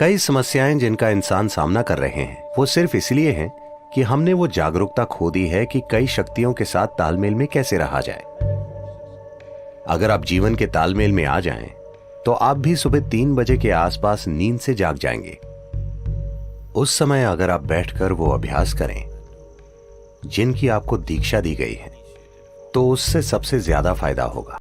कई समस्याएं जिनका इंसान सामना कर रहे हैं वो सिर्फ इसलिए हैं कि हमने वो जागरूकता खो दी है कि कई शक्तियों के साथ तालमेल में कैसे रहा जाए। अगर आप जीवन के तालमेल में आ जाएं, तो आप भी सुबह 3 बजे के आसपास नींद से जाग जाएंगे। उस समय अगर आप बैठकर वो अभ्यास करें जिनकी आपको दीक्षा दी गई है, तो उससे सबसे ज्यादा फायदा होगा।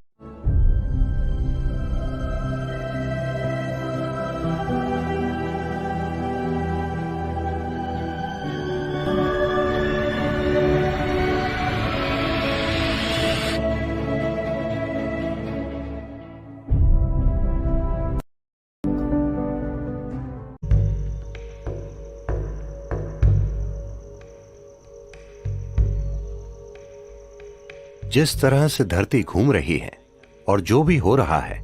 जिस तरह से धरती घूम रही है और जो भी हो रहा है,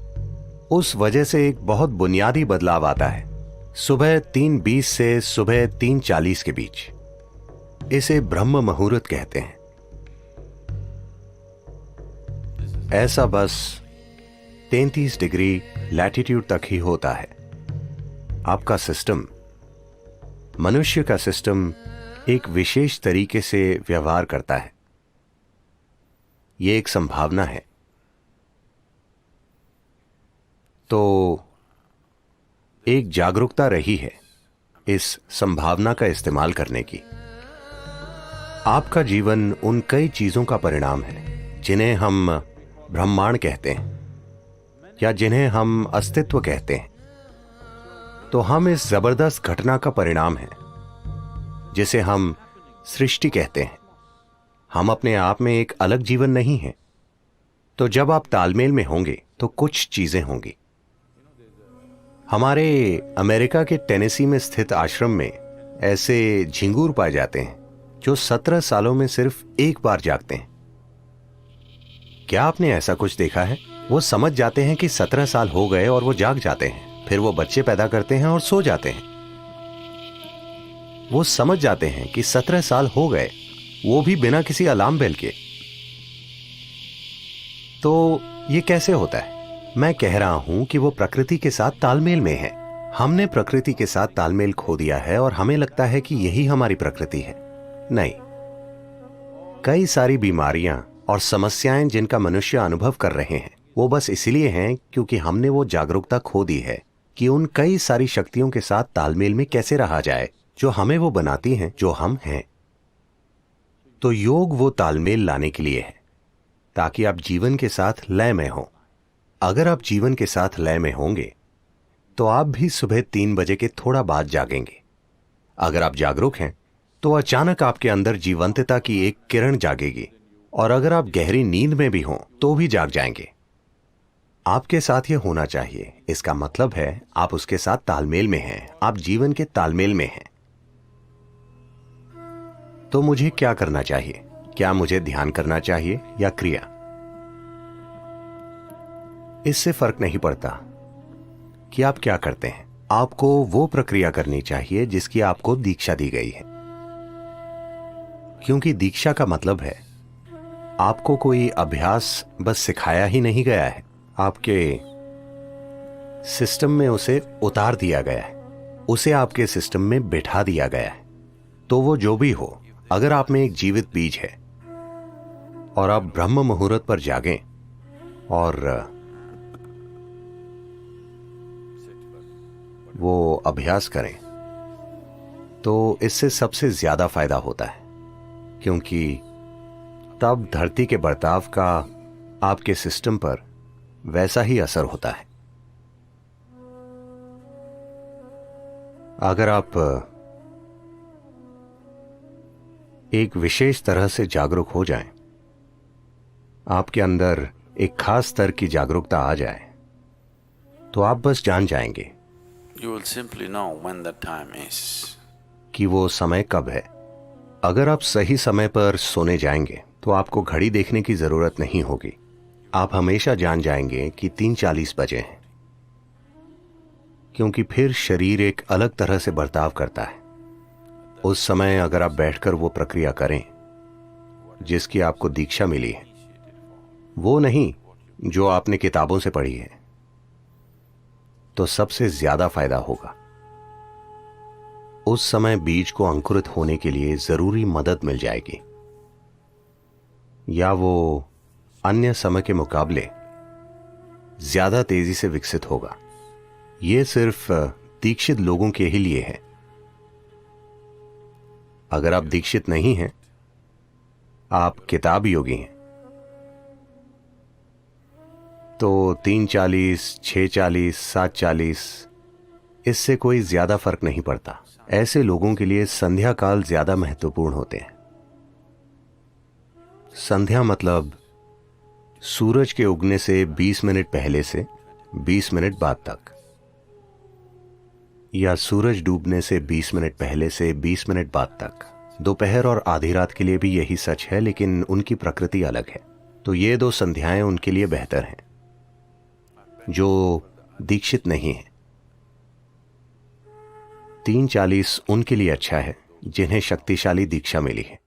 उस वजह से एक बहुत बुनियादी बदलाव आता है सुबह 3:20 से सुबह 3:40 के बीच। इसे ब्रह्म मुहूर्त कहते हैं। ऐसा बस 33 डिग्री लैटिट्यूड तक ही होता है। आपका सिस्टम, मनुष्य का सिस्टम, एक विशेष तरीके से व्यवहार करता है। यह एक संभावना है। तो एक जागरूकता रही है इस संभावना का इस्तेमाल करने की। आपका जीवन उन कई चीजों का परिणाम है जिन्हें हम ब्रह्मांड कहते हैं या जिन्हें हम अस्तित्व कहते हैं। तो हम इस जबरदस्त घटना का परिणाम हैं जिसे हम सृष्टि कहते हैं। हम अपने आप में एक अलग जीवन नहीं है। तो जब आप तालमेल में होंगे तो कुछ चीजें होंगी। हमारे अमेरिका के टेनेसी में स्थित आश्रम में ऐसे झिंगूर पाए जाते हैं जो 17 सालों में सिर्फ एक बार जागते हैं। क्या आपने ऐसा कुछ देखा है? वो समझ जाते हैं कि 17 साल हो गए और वो जाग जाते हैं। फिर वो बच्चे पैदा करते हैं और सो जाते हैं। वो समझ जाते हैं कि 17 साल हो गए, वो भी बिना किसी अलार्म बेल के। तो ये कैसे होता है? मैं कह रहा हूं कि वो प्रकृति के साथ तालमेल में है। हमने प्रकृति के साथ तालमेल खो दिया है और हमें लगता है कि यही हमारी प्रकृति है। नहीं, कई सारी बीमारियां और समस्याएं जिनका मनुष्य अनुभव कर रहे हैं, वो बस इसलिए हैं क्योंकि हमने वो जागरूकता खो दी है कि उन कई सारी शक्तियों के साथ तालमेल में कैसे रहा जाए जो हमें वो बनाती हैं जो हम हैं। तो योग वो तालमेल लाने के लिए है ताकि आप जीवन के साथ लय में हो। अगर आप जीवन के साथ लय में होंगे तो आप भी सुबह 3 बजे के थोड़ा बाद जागेंगे। अगर आप जागरूक हैं तो अचानक आपके अंदर जीवंतता की एक किरण जागेगी, और अगर आप गहरी नींद में भी हों तो भी जाग जाएंगे। आपके साथ ये होना चाहिए। इसका मतलब है आप उसके साथ तालमेल में हैं, आप जीवन के तालमेल में हैं। तो मुझे क्या करना चाहिए? क्या मुझे ध्यान करना चाहिए या क्रिया? इससे फर्क नहीं पड़ता कि आप क्या करते हैं। आपको वो प्रक्रिया करनी चाहिए जिसकी आपको दीक्षा दी गई है, क्योंकि दीक्षा का मतलब है आपको कोई अभ्यास बस सिखाया ही नहीं गया है, आपके सिस्टम में उसे उतार दिया गया है, उसे आपके सिस्टम में बिठा दिया गया है। तो वो जो भी हो, अगर आप में एक जीवित बीज है और आप ब्रह्म मुहूर्त पर जागें और वो अभ्यास करें, तो इससे सबसे ज्यादा फायदा होता है, क्योंकि तब धरती के बर्ताव का आपके सिस्टम पर वैसा ही असर होता है। अगर आप एक विशेष तरह से जागरूक हो जाएं, आपके अंदर एक खास स्तर की जागरूकता आ जाए, तो आप बस जान जाएंगे You will simply know when that time is. कि वो समय कब है। अगर आप सही समय पर सोने जाएंगे तो आपको घड़ी देखने की जरूरत नहीं होगी। आप हमेशा जान जाएंगे कि 3:40 बजे हैं, क्योंकि फिर शरीर एक अलग तरह से बर्ताव करता है। उस समय अगर आप बैठकर वो प्रक्रिया करें जिसकी आपको दीक्षा मिली है, वो नहीं जो आपने किताबों से पढ़ी है, तो सबसे ज्यादा फायदा होगा। उस समय बीज को अंकुरित होने के लिए जरूरी मदद मिल जाएगी, या वो अन्य समय के मुकाबले ज्यादा तेजी से विकसित होगा। ये सिर्फ दीक्षित लोगों के ही लिए है। अगर आप दीक्षित नहीं हैं, आप किताब योगी हैं, तो 3:40, 6:40, 7:40 इससे कोई ज्यादा फर्क नहीं पड़ता। ऐसे लोगों के लिए संध्या काल ज्यादा महत्वपूर्ण होते हैं। संध्या मतलब सूरज के उगने से 20 मिनट पहले से 20 मिनट बाद तक, या सूरज डूबने से 20 मिनट पहले से 20 मिनट बाद तक। दोपहर और आधी रात के लिए भी यही सच है, लेकिन उनकी प्रकृति अलग है। तो ये 2 संध्याएं उनके लिए बेहतर हैं जो दीक्षित नहीं है। 3:40 उनके लिए अच्छा है जिन्हें शक्तिशाली दीक्षा मिली है।